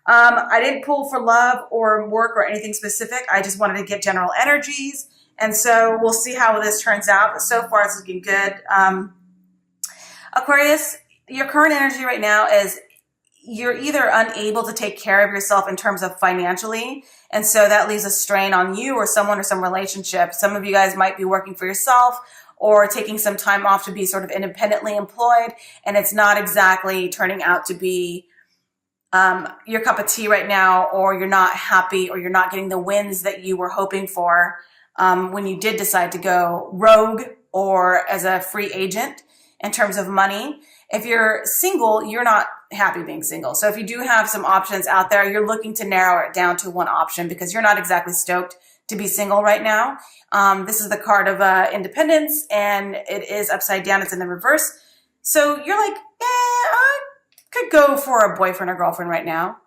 I didn't pull for love or work or anything specific. I just wanted to get general energies. And so we'll see how this turns out. But so far, it's looking good. Aquarius, your current energy right now is you're either unable to take care of yourself in terms of financially. And so that leaves a strain on you or someone or some relationship. Some of you guys might be working for yourself or taking some time off to be sort of independently employed. And it's not exactly turning out to be your cup of tea right now, or you're not happy, or you're not getting the wins that you were hoping for when you did decide to go rogue or as a free agent in terms of money. If you're single, you're not happy being single. So if you do have some options out there, you're looking to narrow it down to one option because you're not exactly stoked to be single right now. This is the card of independence, and it is upside down. It's in the reverse. So you're like, I could go for a boyfriend or girlfriend right now.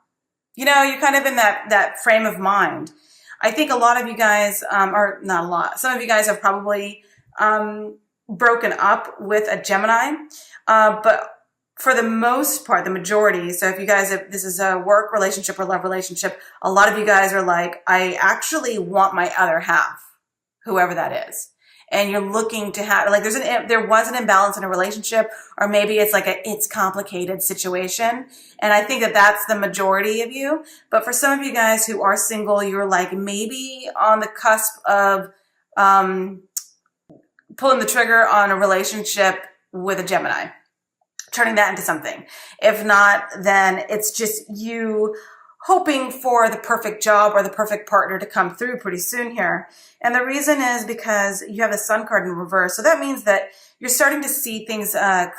You know, you're kind of in that frame of mind. I think a lot of you guys, or not a lot, some of you guys have probably broken up with a Gemini. But for the most part, the majority, so if you guys, if this is a work relationship or love relationship, a lot of you guys are like, I actually want my other half, whoever that is. And you're looking to have, like, there was an imbalance in a relationship, or maybe it's like it's complicated situation. And I think that that's the majority of you. But for some of you guys who are single, you're like maybe on the cusp of pulling the trigger on a relationship with a Gemini, turning that into something. If not, then it's just you hoping for the perfect job or the perfect partner to come through pretty soon here. And the reason is because you have the Sun card in reverse. So that means that you're starting to see things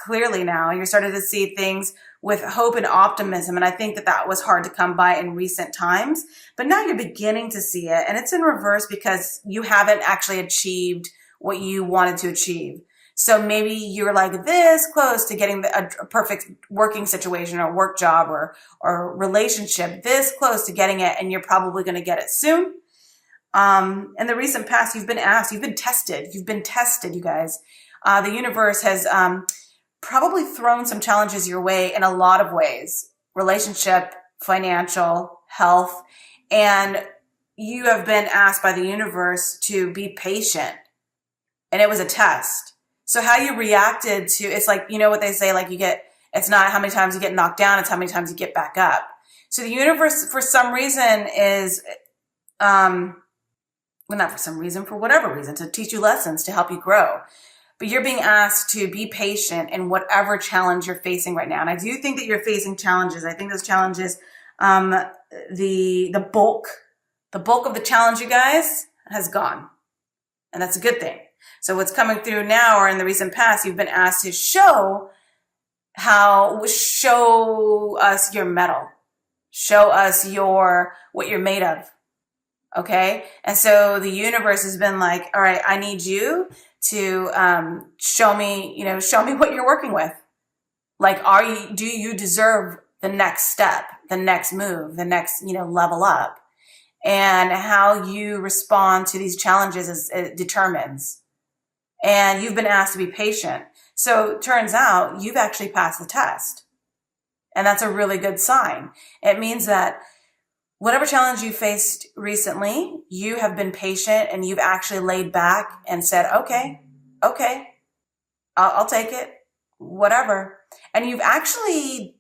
clearly now. You're starting to see things with hope and optimism. And I think that that was hard to come by in recent times. But now you're beginning to see it. And it's in reverse because you haven't actually achieved what you wanted to achieve. So maybe you're like this close to getting a perfect working situation or work job or relationship, this close to getting it, and you're probably going to get it soon. In the recent past, you've been asked, you've been tested, you guys. The universe has probably thrown some challenges your way in a lot of ways: relationship, financial, health, and you have been asked by the universe to be patient, and it was a test. So how you reacted to, it's like, you know what they say, like it's not how many times you get knocked down, it's how many times you get back up. So the universe, for some reason, is, well, not for some reason, for whatever reason, to teach you lessons, to help you grow. But you're being asked to be patient in whatever challenge you're facing right now. And I do think that you're facing challenges. I think those challenges, the bulk of the challenge, you guys, has gone. And that's a good thing. So what's coming through now, or in the recent past, you've been asked to show us your mettle, show us what you're made of. Okay. And so the universe has been like, all right, I need you to, show me what you're working with. Like, do you deserve the next step, the next move, the next, level up? And how you respond to these challenges it determines. And you've been asked to be patient. So it turns out you've actually passed the test. And that's a really good sign. It means that whatever challenge you faced recently, you have been patient and you've actually laid back and said, okay, I'll take it, whatever. And you've actually,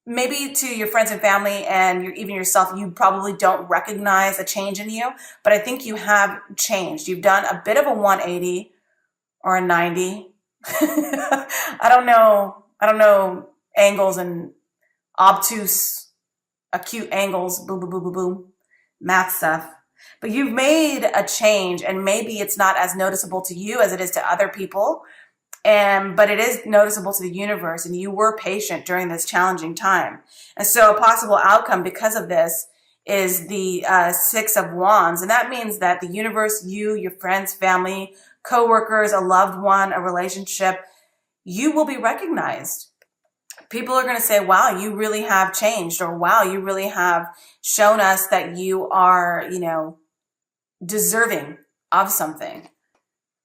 maybe to your friends and family and even yourself, you probably don't recognize a change in you, but I think you have changed. You've done a bit of a 180 or a 90. I don't know angles and obtuse, acute angles, boom, boom, boom, boom, boom, math stuff. But you've made a change, and maybe it's not as noticeable to you as it is to other people. But it is noticeable to the universe, and you were patient during this challenging time. And so a possible outcome because of this is the Six of Wands. And that means that the universe, you, your friends, family, coworkers, a loved one, a relationship, you will be recognized. People are going to say, wow, you really have changed, or wow, you really have shown us that you are, deserving of something.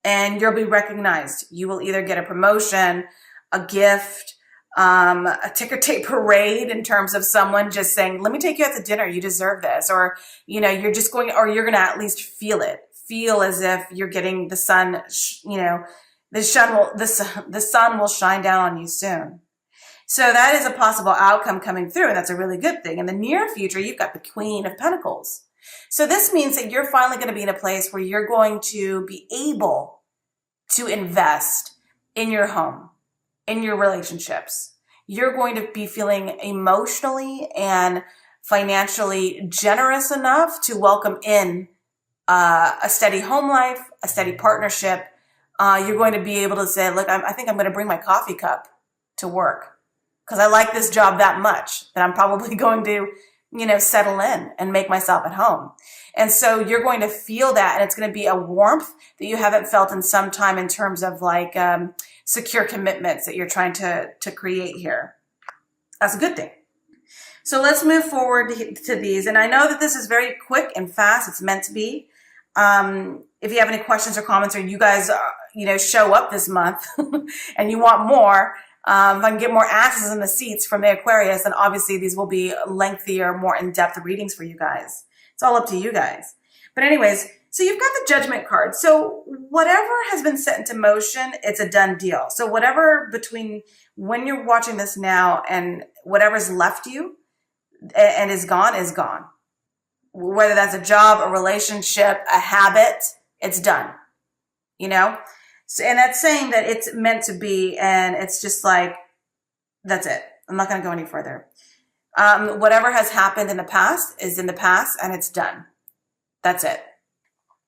And you'll be recognized. You will either get a promotion, a gift, a ticker tape parade in terms of someone just saying, let me take you out to dinner. You deserve this. Or, you know, you're just going, or you're going to at least feel it. Feel as if you're getting the sun, you know, the sun will shine down on you soon. So that is a possible outcome coming through, and that's a really good thing. In the near future, you've got the Queen of Pentacles. So this means that you're finally going to be in a place where you're going to be able to invest in your home, in your relationships. You're going to be feeling emotionally and financially generous enough to welcome in a steady home life, a steady partnership. You're going to be able to say, look, I think I'm going to bring my coffee cup to work because I like this job that much that I'm probably going to, you know, settle in and make myself at home. And so you're going to feel that, and it's going to be a warmth that you haven't felt in some time in terms of like secure commitments that you're trying to create here. That's a good thing. So let's move forward to these. And I know that this is very quick and fast. It's meant to be. If you have any questions or comments, or you guys, you know, show up this month and you want more, if I can get more asses in the seats from the Aquarius, then obviously these will be lengthier, more in-depth readings for you guys. It's all up to you guys. But anyways, so you've got the Judgment card. So whatever has been set into motion, it's a done deal. So whatever between when you're watching this now and whatever's left you and is gone, whether that's a job, a relationship, a habit, it's done, you know? So, and that's saying that it's meant to be, and it's just like, that's it. I'm not going to go any further. Whatever has happened in the past is in the past, and it's done. That's it.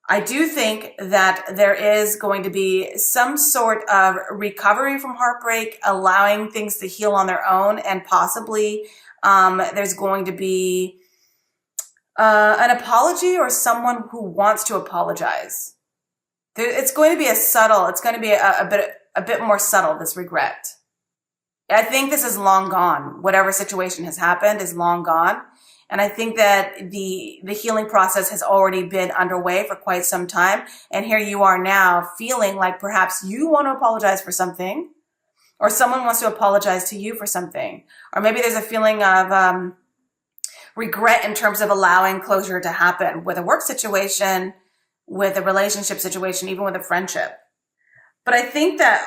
I do think that there is going to be some sort of recovery from heartbreak, allowing things to heal on their own, and possibly there's going to be an apology or someone who wants to apologize. It's going to be it's going to be a bit more subtle, this regret. I think this is long gone. Whatever situation has happened is long gone. And I think that the healing process has already been underway for quite some time. And here you are now feeling like perhaps you want to apologize for something, or someone wants to apologize to you for something. Or maybe there's a feeling of regret in terms of allowing closure to happen with a work situation, with a relationship situation, even with a friendship. But I think that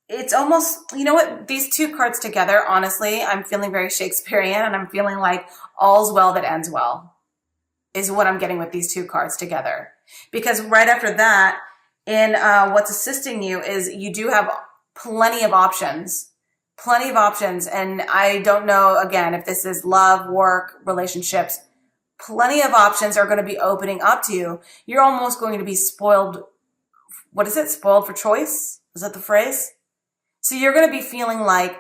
it's almost, you know what, these two cards together, honestly, I'm feeling very Shakespearean, and I'm feeling like all's well that ends well is what I'm getting with these two cards together. Because right after that, in what's assisting you is you do have plenty of options. And I don't know, again, if this is love, work, relationships, plenty of options are going to be opening up to you. You're almost going to be spoiled. What is it? Spoiled for choice? Is that the phrase? So you're going to be feeling like,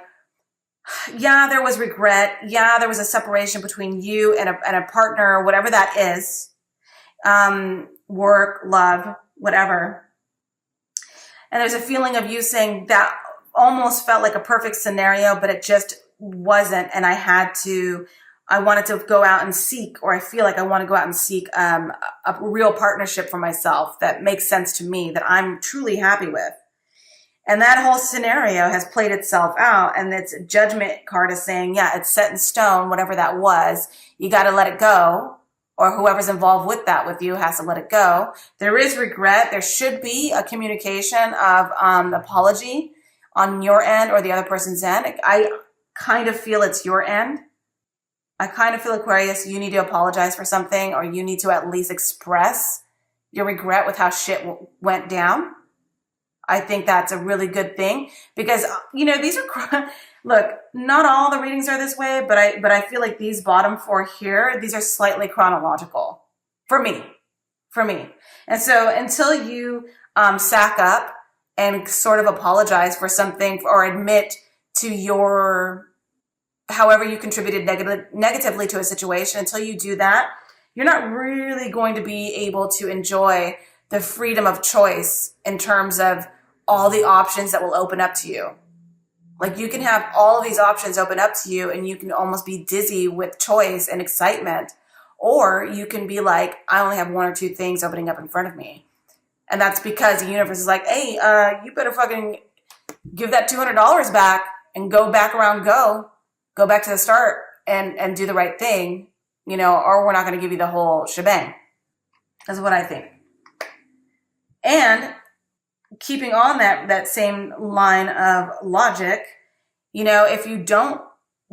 yeah, there was regret. Yeah, there was a separation between you and a partner, whatever that is. Work, love, whatever. And there's a feeling of you saying that almost felt like a perfect scenario, but it just wasn't. And I wanted to go out and seek, or I feel like I want to go out and seek a real partnership for myself that makes sense to me, that I'm truly happy with. And that whole scenario has played itself out, and its Judgment card is saying, yeah, it's set in stone, whatever that was. You got to let it go, or whoever's involved with that with you has to let it go. There is regret. There should be a communication of apology on your end or the other person's end. I kind of feel it's your end. I kind of feel, Aquarius, you need to apologize for something, or you need to at least express your regret with how shit went down. I think that's a really good thing, because, you know, these are, look, not all the readings are this way, but I feel like these bottom four here, these are slightly chronological for me. And so until you sack up and sort of apologize for something, or admit to your, however you contributed negatively to a situation, until you do that, you're not really going to be able to enjoy the freedom of choice in terms of all the options that will open up to you. Like, you can have all of these options open up to you, and you can almost be dizzy with choice and excitement. Or you can be like, I only have one or two things opening up in front of me. And that's because the universe is like, hey, you better fucking give that $200 back and go back around, go back to the start and do the right thing, you know, or we're not going to give you the whole shebang. That's what I think. And keeping on that same line of logic, you know, if you don't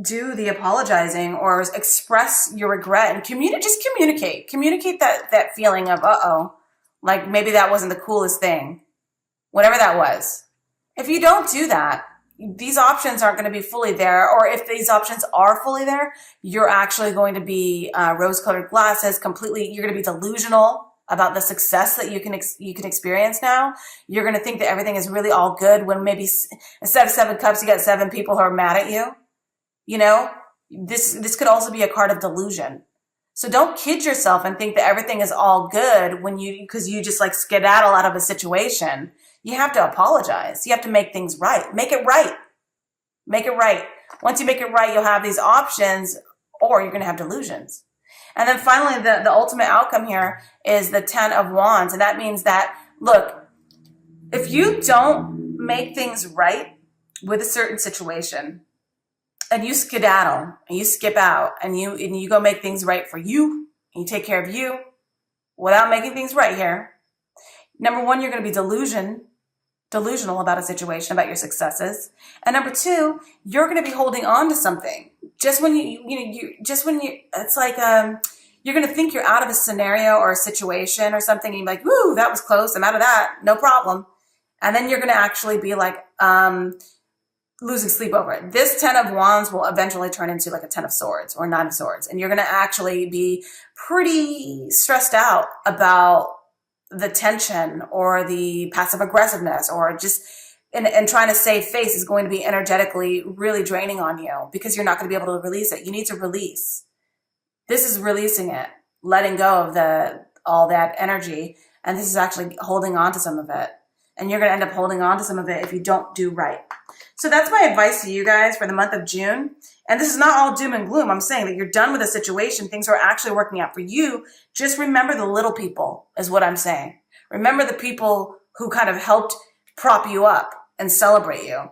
do the apologizing or express your regret and just communicate that feeling of, uh-oh, like maybe that wasn't the coolest thing, whatever that was. If you don't do that, these options aren't going to be fully there. Or if these options are fully there, you're actually going to be rose-colored glasses, completely, you're going to be delusional about the success that you can experience now. You're going to think that everything is really all good when maybe instead of 7 cups, you got 7 people who are mad at you. You know, this could also be a card of delusion. So don't kid yourself and think that everything is all good because you just like skedaddle out of a situation. You have to apologize. You have to make things right. Make it right. Make it right. Once you make it right, you'll have these options, or you're going to have delusions. And then finally, the ultimate outcome here is the 10 of Wands. And that means that, look, if you don't make things right with a certain situation, and you skedaddle and you skip out and you go make things right for you and you take care of you without making things right here. Number one, you're going to be delusional about a situation, about your successes. And number two, you're going to be holding on to something. It's like, you're going to think you're out of a scenario or a situation or something. And you're like, woo, that was close. I'm out of that. No problem. And then you're going to actually be like, losing sleep over it. This 10 of Wands will eventually turn into like a 10 of Swords or 9 of Swords. And you're going to actually be pretty stressed out about the tension or the passive aggressiveness or just, and trying to save face is going to be energetically really draining on you because you're not going to be able to release it. You need to release. This is releasing it, letting go of all that energy. And this is actually holding on to some of it. And you're going to end up holding on to some of it if you don't do right. So that's my advice to you guys for the month of June. And this is not all doom and gloom. I'm saying that you're done with a situation. Things are actually working out for you. Just remember the little people is what I'm saying. Remember the people who kind of helped prop you up and celebrate you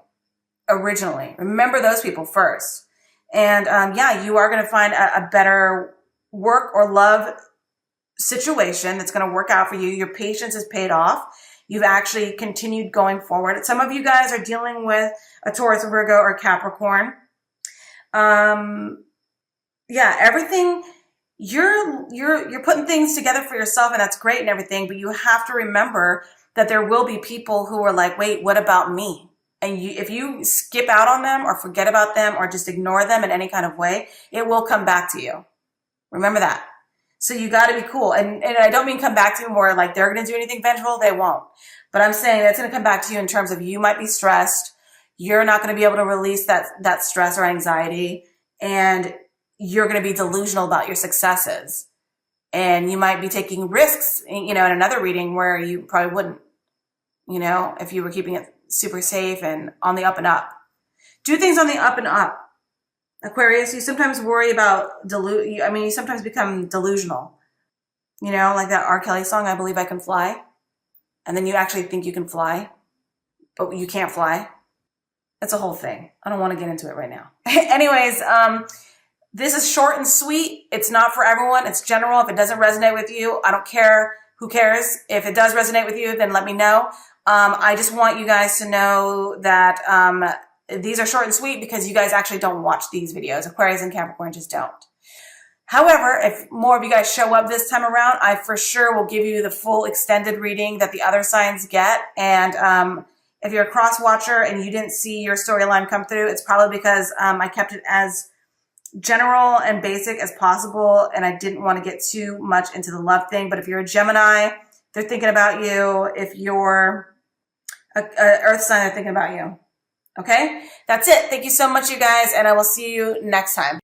originally. Remember those people first. And yeah, you are going to find a better work or love situation that's going to work out for you. Your patience is paid off. You've actually continued going forward. Some of you guys are dealing with a Taurus, Virgo, or Capricorn. Yeah, everything, you're putting things together for yourself, and that's great and everything, but you have to remember that there will be people who are like, wait, what about me? And if you skip out on them or forget about them or just ignore them in any kind of way, it will come back to you. Remember that. So you got to be cool. And I don't mean come back to you more like they're going to do anything vengeful. They won't. But I'm saying that's going to come back to you in terms of you might be stressed. You're not going to be able to release that stress or anxiety. And you're going to be delusional about your successes. And you might be taking risks, you know, in another reading where you probably wouldn't, you know, if you were keeping it super safe and on the up and up. Do things on the up and up. Aquarius, you sometimes worry about you sometimes become delusional. You know, like that R. Kelly song, I Believe I Can Fly. And then you actually think you can fly, but you can't fly. It's a whole thing. I don't want to get into it right now. Anyways, this is short and sweet. It's not for everyone. It's general. If it doesn't resonate with you, I don't care. Who cares? If it does resonate with you, then let me know. I just want you guys to know that these are short and sweet because you guys actually don't watch these videos. Aquarius and Capricorn just don't. However, if more of you guys show up this time around, I for sure will give you the full extended reading that the other signs get. And if you're a cross watcher and you didn't see your storyline come through, it's probably because I kept it as general and basic as possible. And I didn't want to get too much into the love thing. But if you're a Gemini, they're thinking about you. If you're a Earth sign, they're thinking about you. Okay, that's it. Thank you so much, you guys, and I will see you next time.